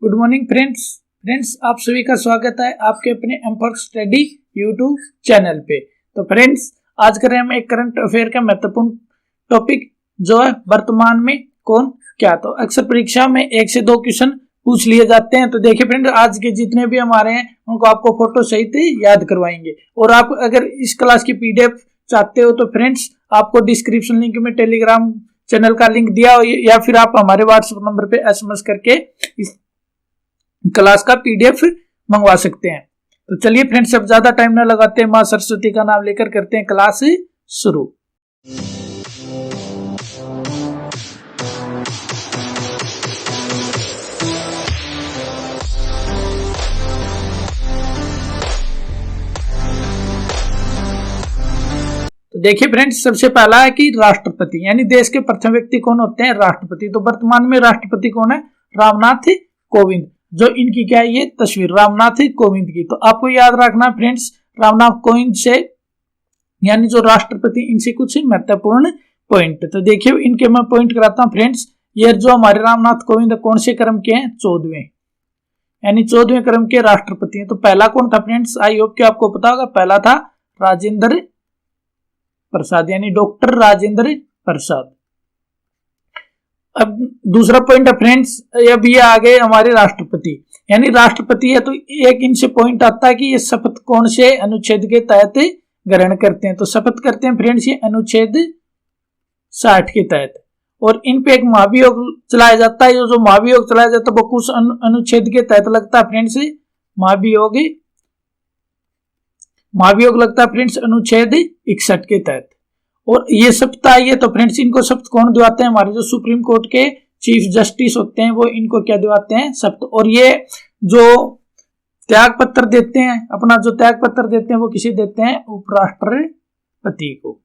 Good morning friends आप सभी का स्वागत है आपके अपने एमफॉर स्टडी यूट्यूब चैनल पे। तो फ्रेंड्स आज करें हम एक करंट अफेयर का महत्वपूर्ण टॉपिक जो है वर्तमान में कौन क्या। तो अक्सर परीक्षा में 1 से 2 क्वेश्चन पूछ लिए जाते हैं। तो देखिए फ्रेंड्स आज के जितने भी हमारे हैं उनको आपको फोटो सहित याद करवाएंगे। और आप अगर इस क्लास की पीडीएफ चाहते हो तो फ्रेंड्स आपको डिस्क्रिप्शन लिंक में टेलीग्राम चैनल का लिंक दिया हो या फिर आप हमारे व्हाट्सएप नंबर पे एसएमएस करके इस क्लास का पीडीएफ मंगवा सकते हैं। तो चलिए फ्रेंड्स अब ज्यादा टाइम न लगाते हैं, मां सरस्वती का नाम लेकर करते हैं क्लास शुरू। तो देखिए फ्रेंड्स सबसे पहला है कि राष्ट्रपति यानी देश के प्रथम व्यक्ति कौन होते हैं, राष्ट्रपति। तो वर्तमान में राष्ट्रपति कौन है, रामनाथ कोविंद। जो इनकी क्या है ये तस्वीर रामनाथ कोविंद की। तो आपको याद रखना फ्रेंड्स रामनाथ कोविंद से यानी जो राष्ट्रपति इनसे कुछ महत्वपूर्ण पॉइंट। तो देखिए इनके मैं पॉइंट कराता हूं फ्रेंड्स। ये जो हमारे रामनाथ कोविंद कौन से क्रम के हैं, 14वें यानी 14वें क्रम के राष्ट्रपति हैं। तो पहला कौन था फ्रेंड्स, आई होप कि आपको पता होगा। पहला था राजेंद्र प्रसाद यानी डॉक्टर राजेंद्र प्रसाद। अब दूसरा पॉइंट है फ्रेंड्स, अब ये आ गए हमारे राष्ट्रपति यानी राष्ट्रपति है। तो एक इनसे पॉइंट आता है कि ये शपथ कौन से अनुच्छेद के तहत ग्रहण करते हैं। तो शपथ करते हैं फ्रेंड्स ये अनुच्छेद 60 के तहत। और इन पे एक महाभियोग चलाया जाता है। जो महाभियोग चलाया जाता है वो कुछ अनुच्छेद के तहत लगता है फ्रेंड्स। महाभियोग लगता है फ्रेंड्स अनुच्छेद 61 के तहत। और ये शपथ आई है तो फ्रेंड्स इनको शपथ कौन दिवाते हैं, हमारे जो सुप्रीम कोर्ट के चीफ जस्टिस होते हैं वो इनको क्या दिवाते हैं, शपथ। और ये जो त्याग पत्र देते हैं, अपना जो त्याग पत्र देते हैं वो किसे देते हैं, उपराष्ट्रपति को।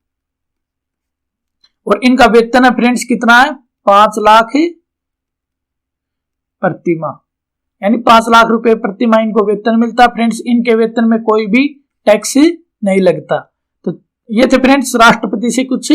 और इनका वेतन है फ्रेंड्स कितना है, 5 लाख प्रति माह यानी 5 लाख रुपए प्रति माह इनको वेतन मिलता है फ्रेंड्स। इनके वेतन में कोई भी टैक्स नहीं लगता। ये थे फ्रेंड्स राष्ट्रपति से कुछ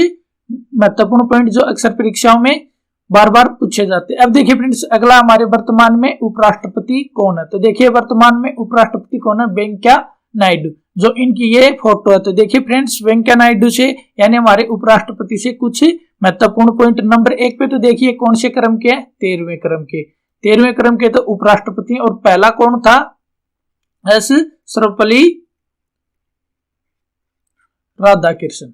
महत्वपूर्ण पॉइंट जो अक्सर परीक्षाओं में बार बार पूछे जाते हैं। अब देखिए फ्रेंड्स अगला हमारे वर्तमान में उपराष्ट्रपति कौन है। तो देखिए वर्तमान में उपराष्ट्रपति कौन है, वेंकैया नायडू। जो इनकी ये फोटो है। तो देखिए फ्रेंड्स वेंकैया नायडू से यानी हमारे उपराष्ट्रपति से कुछ महत्वपूर्ण पॉइंट। नंबर 1 पे तो देखिए कौन से क्रम के हैं, 13वें क्रम के। 13वें क्रम के तो उपराष्ट्रपति। और पहला कौन था, एस सर्वपल्ली राधाकृष्णन।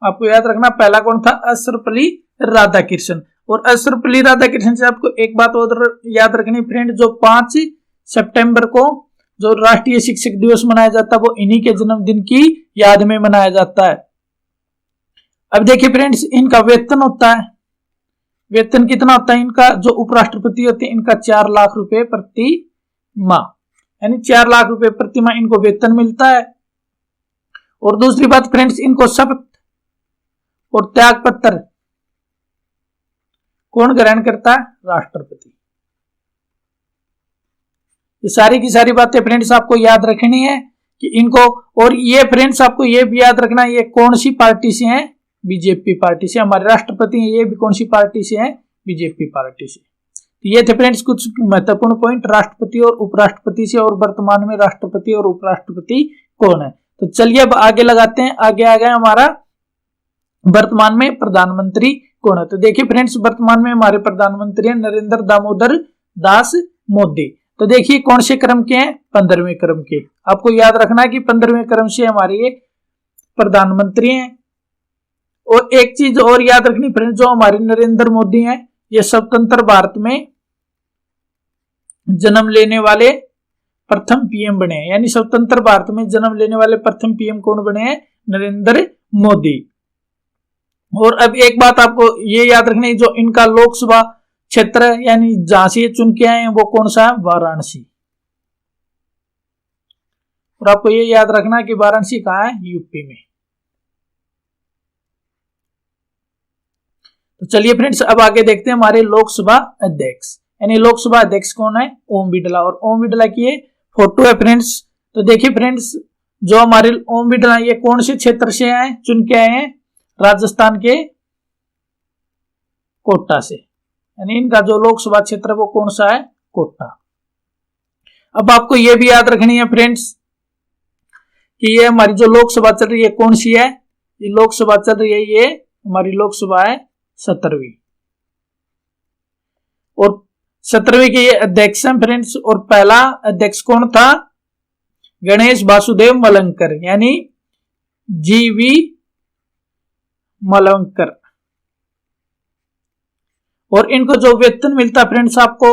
आपको याद रखना पहला कौन था, सर्वपल्ली राधाकृष्णन। और सर्वपल्ली राधाकृष्णन से आपको एक बात और याद रखनी फ्रेंड, जो 5 सितंबर को जो राष्ट्रीय शिक्षक दिवस मनाया जाता है वो इन्हीं के जन्मदिन की याद में मनाया जाता है। अब देखिए फ्रेंड्स इनका वेतन होता है, वेतन कितना होता है इनका, जो उपराष्ट्रपति होते हैं इनका 4 लाख रुपए प्रति माह यानी 4 लाख रुपए प्रति माह इनको वेतन मिलता है। और दूसरी बात फ्रेंड्स इनको शपथ और त्याग पत्र कौन ग्रहण करता है, राष्ट्रपति। ये सारी की सारी बातें फ्रेंड्स आपको याद रखनी है कि इनको। और ये फ्रेंड्स आपको ये भी याद रखना ये कौन सी पार्टी से हैं, बीजेपी पार्टी से। हमारे राष्ट्रपति हैं ये भी कौन सी पार्टी से हैं, बीजेपी पार्टी से। तो ये थे फ्रेंड्स कुछ महत्वपूर्ण पॉइंट राष्ट्रपति और उपराष्ट्रपति से। और वर्तमान में राष्ट्रपति और उपराष्ट्रपति कौन है। तो चलिए अब आगे लगाते हैं। आगे आ गया हमारा वर्तमान में प्रधानमंत्री कौन है। तो देखिए फ्रेंड्स वर्तमान में हमारे प्रधानमंत्री हैं नरेंद्र दामोदर दास मोदी। तो देखिए कौन से क्रम के हैं, 15वें क्रम के। आपको याद रखना है कि 15वें क्रम से हमारे ये प्रधानमंत्री हैं। और एक चीज और याद रखनी फ्रेंड्स, जो हमारे नरेंद्र मोदी हैं ये स्वतंत्र भारत में जन्म लेने वाले प्रथम पीएम बने हैं। यानी स्वतंत्र भारत में जन्म लेने वाले प्रथम पीएम कौन बने हैं, नरेंद्र मोदी। और अब एक बात आपको ये याद रखनी, जो इनका लोकसभा क्षेत्र है यानी जहां से ये चुन के आए हैं वो कौन सा है, वाराणसी। और आपको ये याद रखना कि वाराणसी कहाँ है, यूपी में। तो चलिए फ्रेंड्स अब आगे देखते हैं हमारे लोकसभा अध्यक्ष यानी लोकसभा अध्यक्ष कौन है, ओम बिड़ला। और ओम बिड़ला की ये फोटो है फ्रेंड्स। तो देखिए फ्रेंड्स जो हमारे ओम बिड़ला ये कौन से क्षेत्र से आए, चुन के आए हैं, राजस्थान के कोटा से यानी इनका जो लोकसभा क्षेत्र है वो कौन सा है, कोटा। अब आपको ये भी याद रखनी है फ्रेंड्स कि ये हमारी जो लोकसभा चल रही है कौन सी है, ये लोकसभा चल रही है, ये हमारी लोकसभा है 17वीं, और 17वीं के ये अध्यक्ष हैं फ्रेंड्स। और पहला अध्यक्ष कौन था, गणेश वासुदेव मलंकर, यानी जीवी मलंकर। और इनको जो वेतन मिलता फ्रेंड्स आपको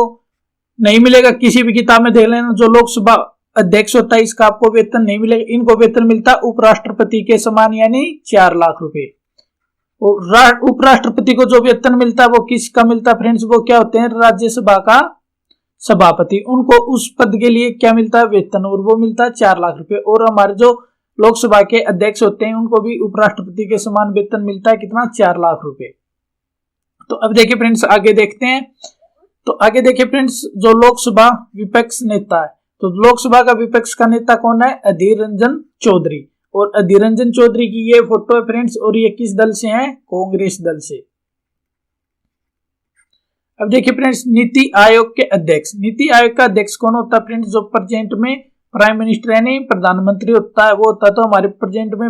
नहीं मिलेगा, किसी भी किताब में देख लेना, जो लोकसभा अध्यक्ष होता है इसका आपको वेतन नहीं मिलेगा, इनको वेतन मिलता उपराष्ट्रपति के समान, यानी 4 लाख रुपए। और उपराष्ट्रपति को जो वेतन मिलता है वो किसका मिलता है फ्रेंड्स, वो क्या होते हैं, राज्यसभा का सभापति, उनको उस पद के लिए क्या मिलता है, वेतन, और वो मिलता है 4 लाख रुपए। और हमारे जो लोकसभा के अध्यक्ष होते हैं उनको भी उपराष्ट्रपति के समान वेतन मिलता है, कितना, 4 लाख रुपए। तो अब देखिए फ्रेंड्स आगे देखते हैं। तो आगे देखिए फ्रेंड्स, जो लोकसभा विपक्ष नेता है, तो लोकसभा का विपक्ष का नेता कौन है, अधीर रंजन चौधरी। और अधीर रंजन चौधरी की ये फोटो है फ्रेंड्स, और ये किस दल से है, कांग्रेस दल से। अब देखिए फ्रेंड्स, नीति आयोग के अध्यक्ष, नीति आयोग का अध्यक्ष कौन होता है फ्रेंड्स, जो प्रेजेंट में प्राइम मिनिस्टर यानी प्रधानमंत्री होता है वो होता है। तो हमारे प्रेजेंट में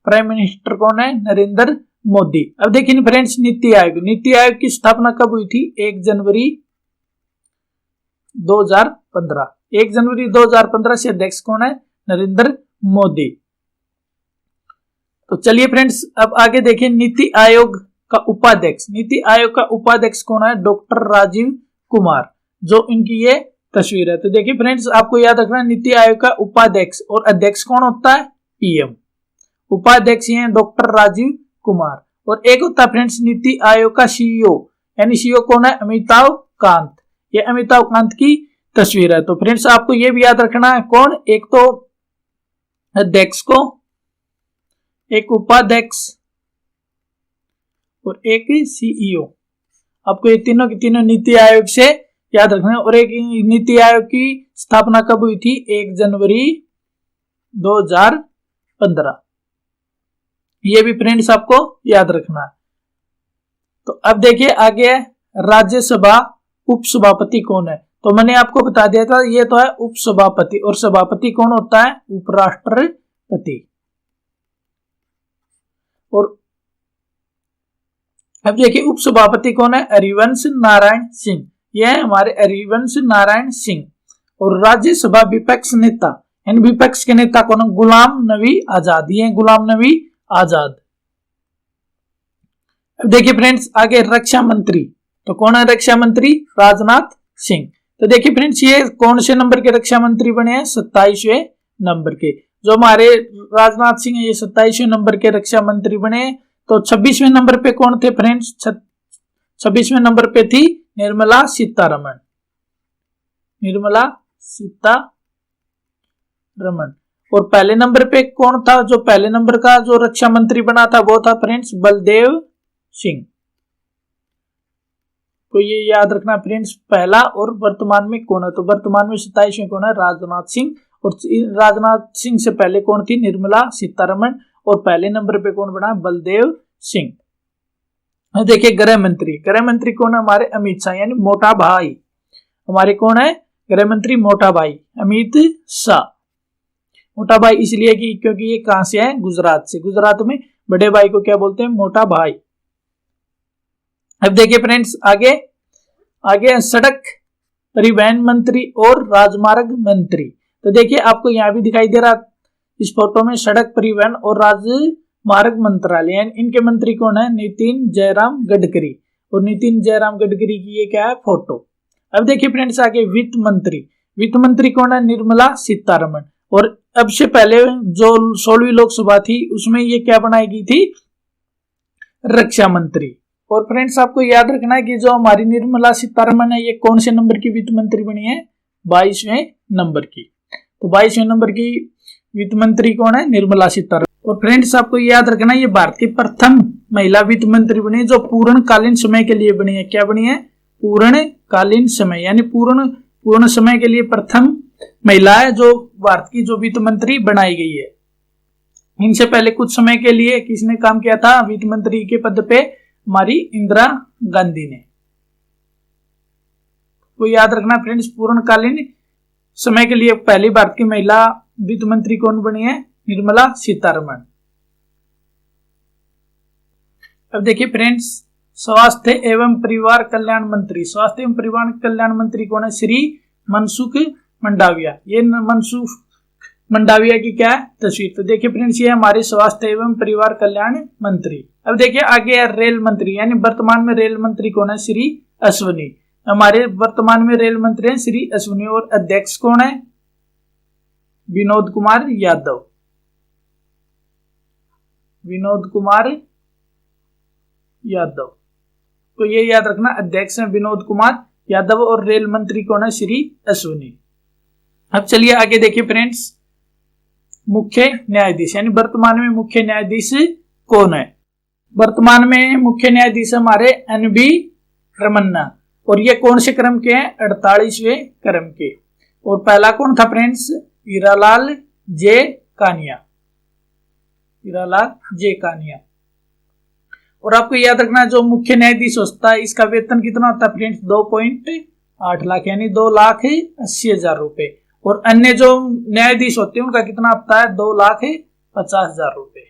प्राइम मिनिस्टर कौन है, नरेंद्र मोदी। अब देखिए फ्रेंड्स, नीति आयोग की स्थापना कब हुई थी, 1 जनवरी 2015। 1 जनवरी 2015 से अध्यक्ष कौन है, नरेंद्र मोदी। तो चलिए फ्रेंड्स अब आगे देखिए, नीति आयोग का उपाध्यक्ष, नीति आयोग का उपाध्यक्ष कौन है, डॉक्टर राजीव कुमार, जो इनकी ये तस्वीर है। तो देखिए फ्रेंड्स आपको याद रखना, नीति आयोग का उपाध्यक्ष और अध्यक्ष कौन होता है, पीएम। उपाध्यक्ष हैं डॉक्टर राजीव कुमार। और एक होता है फ्रेंड्स नीति आयोग का सीईओ, यानी सीईओ कौन है, अमिताभ कांत। ये अमिताभ कांत की तस्वीर है। तो फ्रेंड्स आपको ये भी याद रखना है, कौन, एक तो अध्यक्ष को, एक उपाध्यक्ष और एक सीईओ। आपको ये तीनों की तीनों नीति आयोग से याद रखना है। और एक नीति आयोग की स्थापना कब हुई थी, 1 जनवरी 2015। ये भी फ्रेंड्स आपको याद रखना है। तो अब देखिए आगे राज्यसभा उपसभापति कौन है। तो मैंने आपको बता दिया था, ये तो है उपसभापति, और सभापति कौन होता है, उपराष्ट्रपति। और अब देखिए उपसभापति कौन है, हरिवंश नारायण सिंह। यह है हमारे हरिवंश नारायण सिंह। और राज्यसभा विपक्ष नेता, यानी विपक्ष के नेता कौन, गुलाम नबी आजाद। ये है गुलाम नबी आजाद। अब देखिए फ्रेंड्स आगे रक्षा मंत्री, तो कौन है रक्षा मंत्री, राजनाथ सिंह। तो देखिए फ्रेंड्स ये कौन से नंबर के रक्षा मंत्री बने हैं, 27वें नंबर के। जो हमारे राजनाथ सिंह है ये 27वें नंबर के रक्षा मंत्री बने। तो 26वें नंबर पे कौन थे फ्रेंड्स, 26वें नंबर पे थी निर्मला सीतारमण, निर्मला सीतारमण। और पहले नंबर पे कौन था, जो पहले नंबर का जो रक्षा मंत्री बना था वो था फ्रेंड्स बलदेव सिंह। तो ये याद रखना फ्रेंड्स, पहला और वर्तमान में कौन है। तो वर्तमान में 27वें कौन है, राजनाथ सिंह। और राजनाथ सिंह से पहले कौन थी, निर्मला सीतारमण। और पहले नंबर पे कौन बना, बलदेव सिंह। देखिए गृह मंत्री, गृह मंत्री कौन है, हमारे अमित शाह, यानी मोटा भाई। हमारे कौन है गृह मंत्री, मोटा भाई अमित शाह। मोटा भाई इसलिए कि क्योंकि ये कहां से है, गुजरात से। गुजरात में बड़े भाई को क्या बोलते हैं, मोटा भाई। अब देखिए फ्रेंड्स आगे सड़क परिवहन मंत्री और राजमार्ग मंत्री। तो देखिए आपको यहाँ भी दिखाई दे रहा इस फोटो में, सड़क परिवहन और राजमार्ग मंत्रालय, इनके मंत्री कौन है, नितिन जयराम गडकरी। और नितिन जयराम गडकरी की ये क्या है, फोटो। अब देखिए फ्रेंड्स आगे वित्त मंत्री, वित्त मंत्री कौन है, निर्मला सीतारमण। और अब से पहले जो 16वीं लोकसभा थी उसमें ये क्या बनाई गई थी, रक्षा मंत्री। और फ्रेंड्स आपको याद रखना है कि जो हमारी निर्मला सीतारमण है ये कौन से नंबर की वित्त मंत्री बनी है, 22वें नंबर की। तो 22वें नंबर की वित्त मंत्री कौन है, निर्मला सीतारमण। और फ्रेंड्स आपको याद रखना ये भारत की प्रथम महिला वित्त मंत्री बनी है जो पूर्णकालीन समय के लिए बनी है। क्या बनी है, पूर्णकालीन समय, यानी पूर्ण समय के लिए प्रथम महिला है जो भारत की जो वित्त मंत्री बनाई गई है। इनसे पहले कुछ समय के लिए किसने काम किया था वित्त मंत्री के पद पे, हमारी इंदिरा गांधी ने। वो याद रखना फ्रेंड्स। पूर्णकालीन समय के लिए पहली भारत की महिला वित्त मंत्री कौन बनी है? निर्मला सीतारमण। अब देखिए फ्रेंड्स, स्वास्थ्य एवं परिवार कल्याण मंत्री, स्वास्थ्य एवं परिवार कल्याण मंत्री कौन है? श्री मनसुख मंडाविया। ये मनसुख मंडाविया की क्या है? तस्वीर। तो देखिए फ्रेंड्स, ये हमारे स्वास्थ्य एवं परिवार कल्याण मंत्री। अब देखिए आगे है रेल मंत्री, यानी वर्तमान में रेल मंत्री कौन है? श्री अश्विनी। हमारे वर्तमान में रेल मंत्री हैं श्री अश्विनी। और अध्यक्ष कौन है? विनोद कुमार यादव। विनोद कुमार यादव। तो ये याद रखना, अध्यक्ष हैं विनोद कुमार यादव और रेल मंत्री कौन है? श्री अश्विनी। अब चलिए आगे देखिए फ्रेंड्स, मुख्य न्यायाधीश, यानी वर्तमान में मुख्य न्यायाधीश कौन है? वर्तमान में मुख्य न्यायाधीश हमारे एन.वी. रमन्ना। और ये कौन से क्रम के हैं? 48वें क्रम के। और पहला कौन था फ्रेंड्स? हीरालाल जे कानिया। हीरालाल जे कानिया। और आपको याद रखना, जो मुख्य न्यायाधीश होता है इसका वेतन कितना होता है फ्रेंड्स? 2.8 लाख, यानी 2,80,000 रुपए। और अन्य जो न्यायाधीश होते हैं उनका कितना होता है? 2,50,000 रुपए।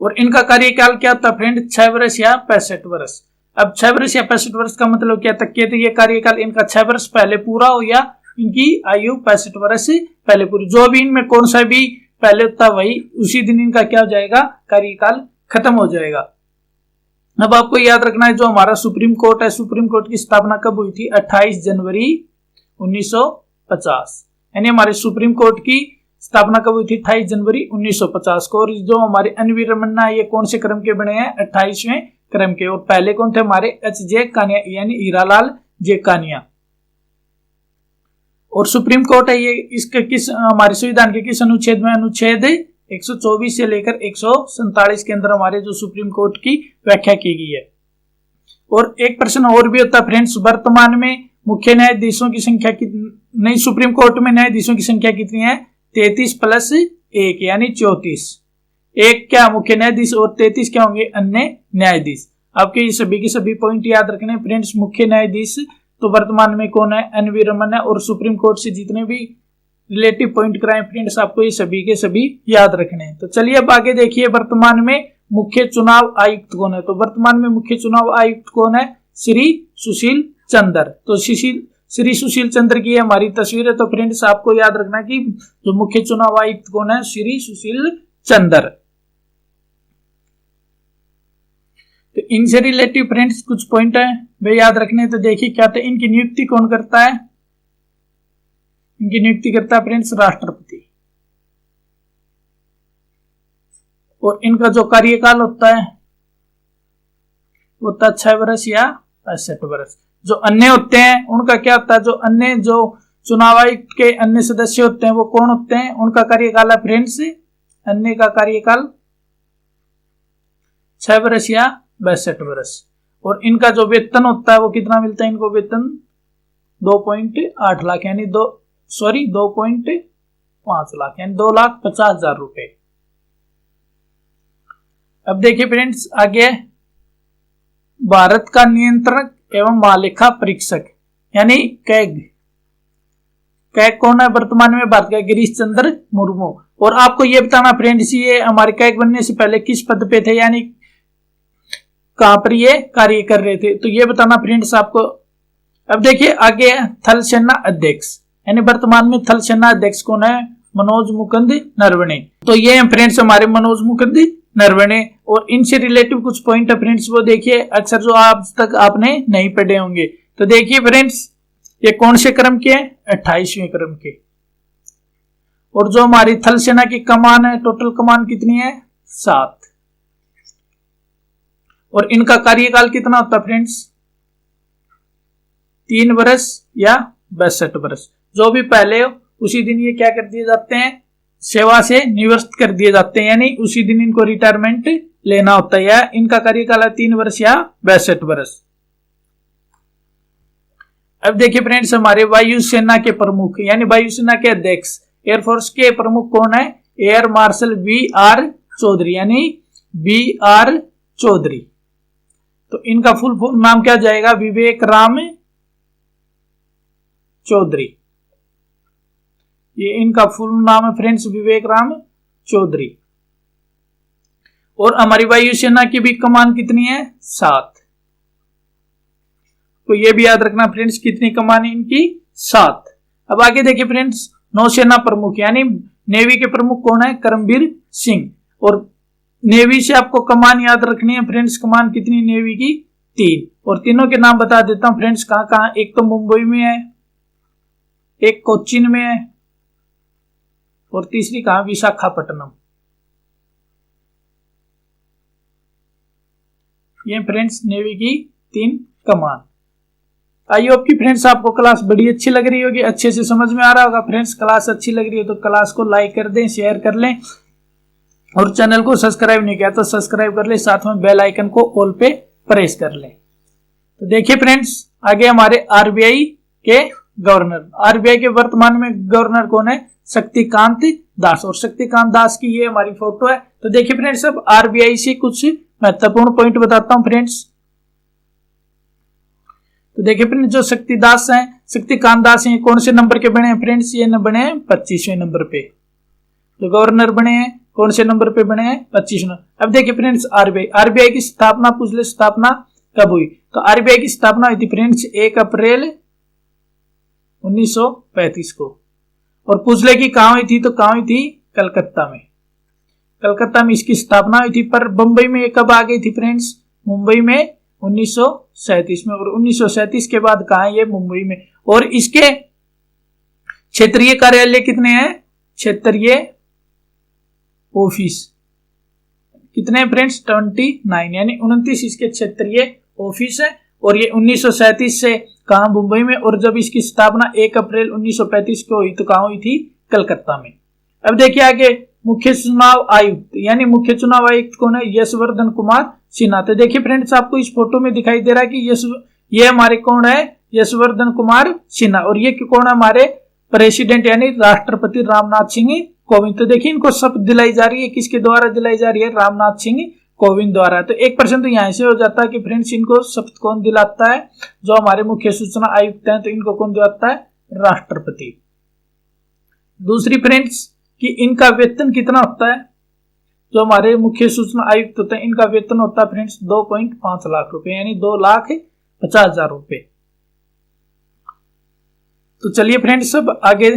और इनका कार्यकाल क्या होता है फ्रेंड? 6 वर्ष या 65 वर्ष। अब 6 वर्ष या 65 वर्ष का मतलब क्या तक के? तो ये कार्यकाल इनका 6 वर्ष पहले पूरा हो या इनकी आयु 65 वर्ष पहले पूरी, जो भी इनमें कौन सा भी पहले होता वही उसी दिन इनका क्या हो जाएगा? कार्यकाल खत्म हो जाएगा। अब आपको याद रखना है, जो हमारा सुप्रीम कोर्ट है, सुप्रीम कोर्ट की स्थापना कब हुई थी? 28 जनवरी 1950। यानी हमारे सुप्रीम कोर्ट की स्थापना कब हुई थी? 28 जनवरी 1950 को। और जो हमारे एन.वी. रमन्ना है, ये कौन से क्रम के बने हैं? 28वें क्रम के। और पहले कौन थे? हमारे एच.जे. कानिया, यानी हीरालाल जे कानिया। और सुप्रीम कोर्ट है ये, इसके किस हमारे संविधान के किस अनुच्छेद में? अनुच्छेद 124 से लेकर 147 के अंदर हमारे जो सुप्रीम कोर्ट की व्याख्या की गई है। और एक प्रश्न और भी होता है फ्रेंड्स, वर्तमान में मुख्य न्यायाधीशों की संख्या कितनी? नहीं, सुप्रीम कोर्ट में न्यायाधीशों की संख्या कितनी है? 33 + 1, यानी 34। एक क्या मुख्य न्यायाधीश और 33 क्या होंगे? अन्य न्यायाधीश। आपके ये सभी के सभी पॉइंट याद रखने फ्रेंड्स। मुख्य न्यायाधीश तो वर्तमान में कौन है? एन.वी. रमन्ना। और सुप्रीम कोर्ट से जितने भी रिलेटिव पॉइंट कराए फ्रेंड्स, आपको ये सभी के सभी याद रखने हैं। तो चलिए अब आगे देखिए, वर्तमान में मुख्य चुनाव आयुक्त कौन है? तो वर्तमान में मुख्य चुनाव आयुक्त कौन है? श्री सुशील चंद्र। तो श्री सुशील चंद्र की हमारी तस्वीर है। तो फ्रेंड्स आपको याद रखना कि जो मुख्य चुनाव आयुक्त कौन है? श्री सुशील चंद्र। तो इनसे रिलेटिव फ्रेंड्स कुछ पॉइंट है वे याद रखने। तो देखिए क्या था, इनकी नियुक्ति कौन करता है? इनकी नियुक्ति करता है फ्रेंड्स राष्ट्रपति। और इनका जो कार्यकाल होता है वो होता है 6 वर्ष या 65 वर्ष। जो अन्य होते हैं उनका क्या होता है? जो अन्य जो चुनाव आयुक्त के अन्य सदस्य होते हैं वो कौन होते हैं? उनका कार्यकाल है फ्रेंड्स, अन्य का कार्यकाल 6 वर्ष या 62 वर्ष। और इनका जो वेतन होता है वो कितना मिलता है? इनको वेतन 2.8 लाख, यानी 2.5 लाख, यानी 2,50,000 रुपए। अब देखिए फ्रेंड्स आगे, भारत का नियंत्रक एवं महालेखा परीक्षक यानी कैग। कैग कौन है वर्तमान में? भारत का गिरीश चंद्र मुर्मू। और आपको ये बताना फ्रेंड्स, ये हमारे कैग बनने से पहले किस पद पे थे, यानी कहां पर ये कार्य कर रहे थे, तो ये बताना फ्रेंड्स आपको। अब देखिए आगे थल सेना अध्यक्ष, यानी वर्तमान में थल सेना अध्यक्ष कौन है? मनोज मुकुंद नरवणे। तो ये फ्रेंड्स हमारे मनोज मुकुंद नरवणे। और इनसे रिलेटिव कुछ पॉइंट है फ्रेंड्स, वो देखिए अक्सर जो आज तक आपने नहीं पढ़े होंगे। तो देखिए फ्रेंड्स, ये कौन से क्रम के हैं? 28वें क्रम के। और जो हमारी थल सेना की कमान है, टोटल कमान कितनी है? 7। और इनका कार्यकाल कितना होता है फ्रेंड्स? 3 वर्ष या 62 वर्ष। जो भी पहले हो उसी दिन ये क्या कर दिए जाते हैं? सेवा से निवृत्त कर दिए जाते हैं, यानी उसी दिन इनको रिटायरमेंट लेना होता है। इनका कार्यकाल है 3 वर्ष या 62 वर्ष। अब देखिए फ्रेंड्स, हमारे वायुसेना के प्रमुख यानी वायुसेना के अध्यक्ष, एयरफोर्स के प्रमुख कौन है? Air marshal B R. चौधरी, यानी बी.आर. चौधरी। तो इनका फुल नाम क्या जाएगा? विवेक राम चौधरी। ये इनका फुल नाम है फ्रेंड्स, विवेक राम चौधरी। और हमारी वायुसेना की भी कमान कितनी है? 7। तो ये भी याद रखना फ्रेंड्स, कितनी कमान है इनकी? 7। अब आगे देखिए फ्रेंड्स, नौसेना प्रमुख यानी नेवी के प्रमुख कौन है? करमबीर सिंह। और नेवी से आपको कमान याद रखनी है फ्रेंड्स, कमान कितनी नेवी की? 3। और तीनों के नाम बता देता हूं फ्रेंड्स, कहां कहां। एक तो मुंबई में है, एक कोच्चिन में है, और तीसरी कहां? विशाखापट्टनम। ये फ्रेंड्स नेवी की 3 कमान। आई होप कि फ्रेंड्स आपको क्लास बड़ी अच्छी लग रही होगी, अच्छे से समझ में आ रहा होगा। फ्रेंड्स क्लास अच्छी लग रही है तो क्लास को लाइक कर दें, शेयर कर लें, और चैनल को सब्सक्राइब नहीं किया तो सब्सक्राइब कर ले, साथ में बेल आइकन को ऑल पे प्रेस कर ले। तो देखिए फ्रेंड्स, आगे हमारे आरबीआई के गवर्नर। आरबीआई के वर्तमान में गवर्नर कौन है? शक्तिकांत दास। और शक्तिकांत दास की ये हमारी फोटो है। तो देखिए फ्रेंड्स, अब आरबीआई से कुछ महत्वपूर्ण पॉइंट बताता हूं फ्रेंड्स। तो देखिए फ्रेंड्स, जो शक्तिकांत दास हैं, कौन से नंबर के बने हैं फ्रेंड्स? ये बने हैं 25वें नंबर पे। जो गवर्नर बने हैं कौन से नंबर पे बने हैं? 25वें। अब देखिए फ्रेंड्स, आरबीआई की स्थापना पूछ ले, स्थापना कब हुई? तो आरबीआई की स्थापना हुई थी फ्रेंड्स 1 अप्रैल 1935 को। और पूछ ले कि कहां हुई थी? तो कहां हुई थी? कलकत्ता में। कलकत्ता में इसकी स्थापना हुई थी। पर बंबई में कब आ गई थी फ्रेंड्स? मुंबई में 1937 में। और 1937 के बाद कहा है? ये मुंबई में। और इसके क्षेत्रीय कार्यालय कितने हैं? क्षेत्रीय ऑफिस कितने हैं फ्रेंड्स? 29, यानी 29 इसके क्षेत्रीय ऑफिस है। और ये 1937 से कहा? मुंबई में। और जब इसकी स्थापना 1 अप्रैल 1935 को हुई तो कहां हुई थी? कलकत्ता में। अब देखिए आगे, मुख्य चुनाव आयुक्त यानी मुख्य चुनाव आयुक्त कौन है? यशवर्धन कुमार सिन्हा। तो देखिए फ्रेंड्स, आपको इस फोटो में दिखाई दे रहा है कि ये हमारे कौन है? यशवर्धन कुमार सिन्हा। और ये कौन है? हमारे प्रेसिडेंट यानी राष्ट्रपति रामनाथ सिंह कोविंद। तो देखिए इनको शपथ दिलाई जा रही है, किसके द्वारा दिलाई जा रही है? रामनाथ सिंह कोविंद द्वारा। तो 1% तो यहां से हो जाता है कि फ्रेंड्स इनको शपथ कौन दिलाता है? जो हमारे मुख्य सूचना आयुक्त हैं, तो इनको कौन दिलाता है? राष्ट्रपति। दूसरी फ्रेंड्स कि इनका वेतन कितना होता है? जो हमारे मुख्य सूचना आयुक्त होते हैं, इनका वेतन होता है फ्रेंड्स 2.5 लाख रुपए, यानी 2,50,000 रुपए। तो चलिए फ्रेंड्स अब आगे।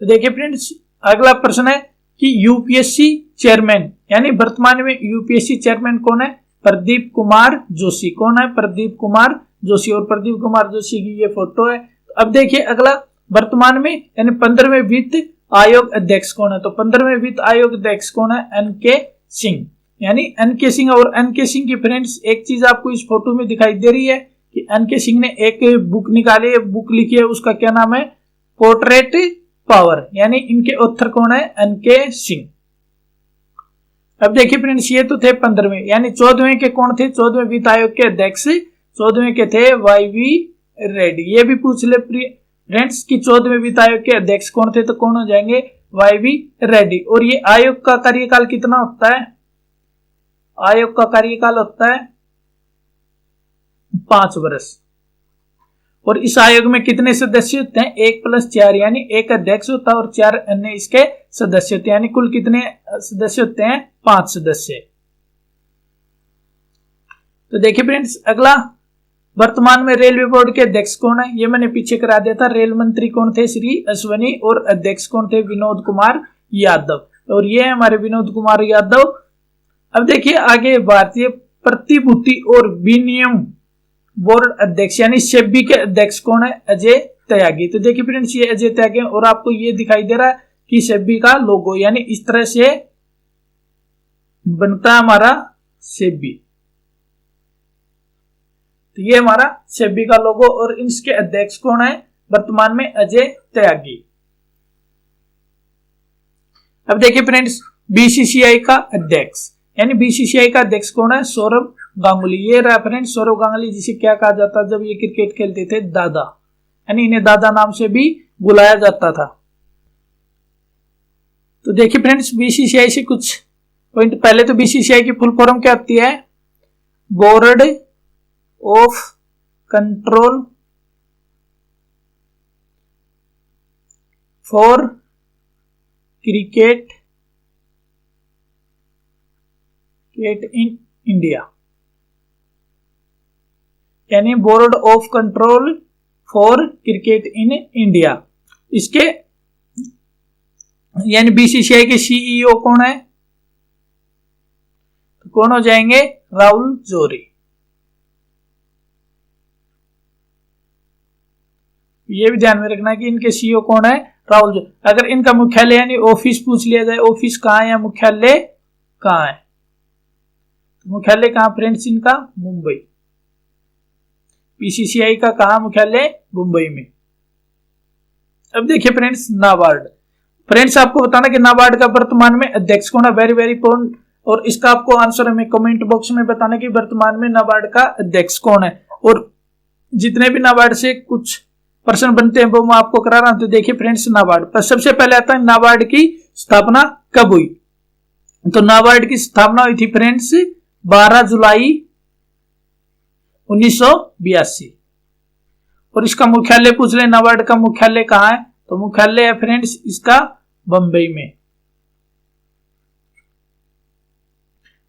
तो देखिए फ्रेंड्स, अगला प्रश्न है कि यूपीएससी चेयरमैन यानी वर्तमान में यूपीएससी चेयरमैन कौन है? प्रदीप कुमार जोशी। कौन है? प्रदीप कुमार जोशी। और प्रदीप कुमार जोशी की ये फोटो है। तो अब देखिए अगला, वर्तमान में यानी 15वें वित्त आयोग अध्यक्ष कौन है? तो 15वें वित्त आयोग अध्यक्ष कौन है? एनके सिंह, यानी एनके सिंह। और एनके सिंह की फ्रेंड्स एक चीज आपको इस फोटो में दिखाई दे रही है कि एनके सिंह ने एक बुक निकाली है, बुक लिखी है, उसका क्या नाम है? Portrait power. यानी इनके ऑथर कौन है? एनके सिंह। अब देखिए फ्रेंड्स, ये तो थे 15वें, यानी 14वें के कौन थे? 14वें वित्त आयोग के अध्यक्ष 14वें के थे वाईवी रेड्डी। ये भी पूछ ले फ्रेंड्स कि 14वें वित्त आयोग के अध्यक्ष कौन थे? तो कौन हो जाएंगे? वाईवी रेड्डी। और ये आयोग का कार्यकाल कितना होता है? आयोग का कार्यकाल होता है 5 वर्ष। और इस आयोग में कितने सदस्य होते हैं? 1+4, यानी एक अध्यक्ष होता है और 4 अन्य इसके सदस्य होते हैं, यानी कुल कितने सदस्य होते हैं? 5 सदस्य। तो देखिए फ्रेंड्स, अगला, वर्तमान में रेलवे बोर्ड के अध्यक्ष कौन है? ये मैंने पीछे करा दिया था। रेल मंत्री कौन थे? श्री अश्वनी। और अध्यक्ष कौन थे? विनोद कुमार यादव। और ये हमारे विनोद कुमार यादव। अब देखिए आगे, भारतीय प्रतिभूति और विनियम बोर्ड अध्यक्ष यानी सेबी के अध्यक्ष कौन है? अजय त्यागी। तो देखिए फ्रेंड्स, ये अजय त्यागी। और आपको ये दिखाई दे रहा है कि सेबी का लोगो, यानी इस तरह से बनता है हमारा सेबी। तो ये हमारा सेबी का लोगो। और इसके अध्यक्ष कौन है? वर्तमान में अजय त्यागी। अब देखिए फ्रेंड्स, बीसीसीआई का अध्यक्ष यानी बीसीसीआई का अध्यक्ष कौन है? सौरभ गांगुली। ये रहा फ्रेंड्स सौरभ गांगुली, जिसे क्या कहा जाता जब ये क्रिकेट खेलते थे? दादा, यानी इन्हें दादा नाम से भी बुलाया जाता था। तो देखिए फ्रेंड्स, बीसीसीआई से कुछ पॉइंट। पहले तो बीसीसीआई की फुल फॉर्म क्या होती है? Board of control for cricket in India, यानी board of control for cricket in India. इसके यानी बीसीसीआई के सीईओ कौन है? तो कौन हो जाएंगे? राहुल जोरी। ये भी ध्यान में रखना कि इनके सीईओ कौन है? राहुल जोरी। अगर इनका मुख्यालय यानी ऑफिस पूछ लिया जाए, ऑफिस कहाँ है या मुख्यालय कहाँ है? मुख्यालय कहाँ फ्रेंड्स इनका? मुंबई। बीसीसीआई का कहाँ मुख्यालय? मुंबई में। अब देखिए फ्रेंड्स नाबार्ड। फ्रेंड्स आपको बताना कि नाबार्ड का वर्तमान में अध्यक्ष कौन है? Very very important. और इसका आपको आंसर हमें कमेंट बॉक्स में बताना कि वर्तमान में नाबार्ड का अध्यक्ष कौन है। और जितने भी नाबार्ड से कुछ प्रश्न बनते हैं वो मैं आपको करा रहा हूं। तो देखिए फ्रेंड्स नाबार्ड पर सबसे पहले आता है नाबार्ड की स्थापना कब हुई? तो नाबार्ड की स्थापना हुई थी फ्रेंड्स 12 जुलाई 1982। और इसका मुख्यालय पूछ ले, नाबार्ड का मुख्यालय कहाँ है? तो मुख्यालय है फ्रेंड्स इसका बंबई में।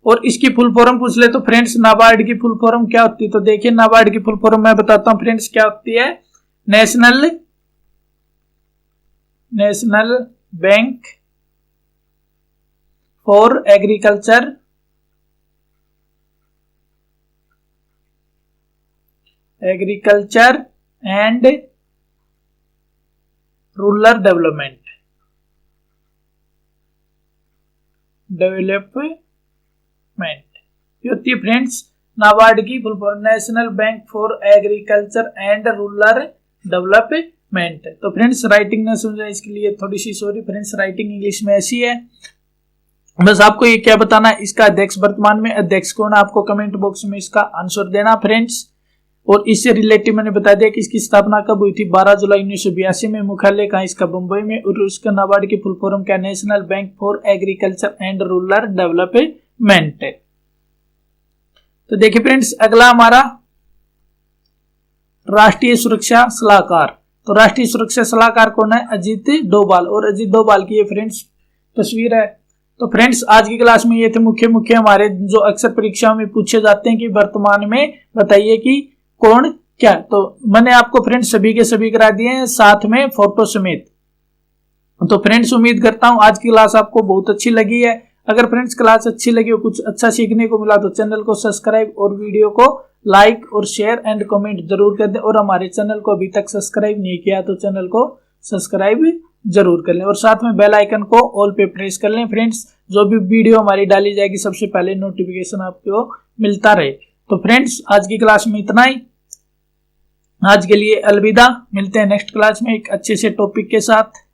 और इसकी फुल फॉर्म पूछ ले तो फ्रेंड्स नाबार्ड की फुल फॉर्म क्या होती है? तो देखिए नाबार्ड की फुल फॉर्म मैं बताता हूं फ्रेंड्स क्या होती है। National bank for agriculture and rural development ये होती है फ्रेंड्स नाबार्ड की full form, national bank for agriculture and rural development. तो फ्रेंड्स राइटिंग न समझे इसके लिए थोड़ी सी सॉरी फ्रेंड्स, राइटिंग इंग्लिश में ऐसी है। बस आपको ये क्या बताना है, इसका अध्यक्ष वर्तमान में अध्यक्ष कौन है? आपको कमेंट बॉक्स में इसका आंसर देना फ्रेंड्स। और इससे रिलेटिव मैंने बता दिया कि इसकी स्थापना कब हुई थी? 12 जुलाई 1982 में। मुख्यालय कहाँ? इसका मुंबई में। और उसका नाबार्ड की फुल फॉर्म क्या? National bank for agriculture and rural development. तो देखिए फ्रेंड्स अगला हमारा राष्ट्रीय सुरक्षा सलाहकार। तो राष्ट्रीय सुरक्षा सलाहकार कौन है? अजीत डोभाल। और अजीत डोभाल की ये फ्रेंड्स तस्वीर है। तो फ्रेंड्स आज की क्लास में ये थे मुख्य हमारे जो अक्सर परीक्षाओं में पूछे जाते हैं कि वर्तमान में बताइए कि कौन क्या। तो मैंने आपको फ्रेंड्स सभी के सभी करा दिए हैं, साथ में फोटो समेत। तो फ्रेंड्स उम्मीद करता हूं आज की क्लास आपको बहुत अच्छी लगी है। अगर फ्रेंड्स क्लास अच्छी लगी हो, कुछ अच्छा सीखने को मिला तो चैनल को सब्सक्राइब और वीडियो को लाइक और शेयर एंड कमेंट जरूर कर दें। और हमारे चैनल को अभी तक सब्सक्राइब नहीं किया तो चैनल को सब्सक्राइब जरूर कर लें और साथ में बेल आइकन को ऑल पे प्रेस कर लें फ्रेंड्स। जो भी वीडियो हमारी डाली जाएगी सबसे पहले नोटिफिकेशन आपको मिलता रहे। तो फ्रेंड्स आज की क्लास में इतना ही। आज के लिए अलविदा। मिलते हैं नेक्स्ट क्लास में एक अच्छे से टॉपिक के साथ।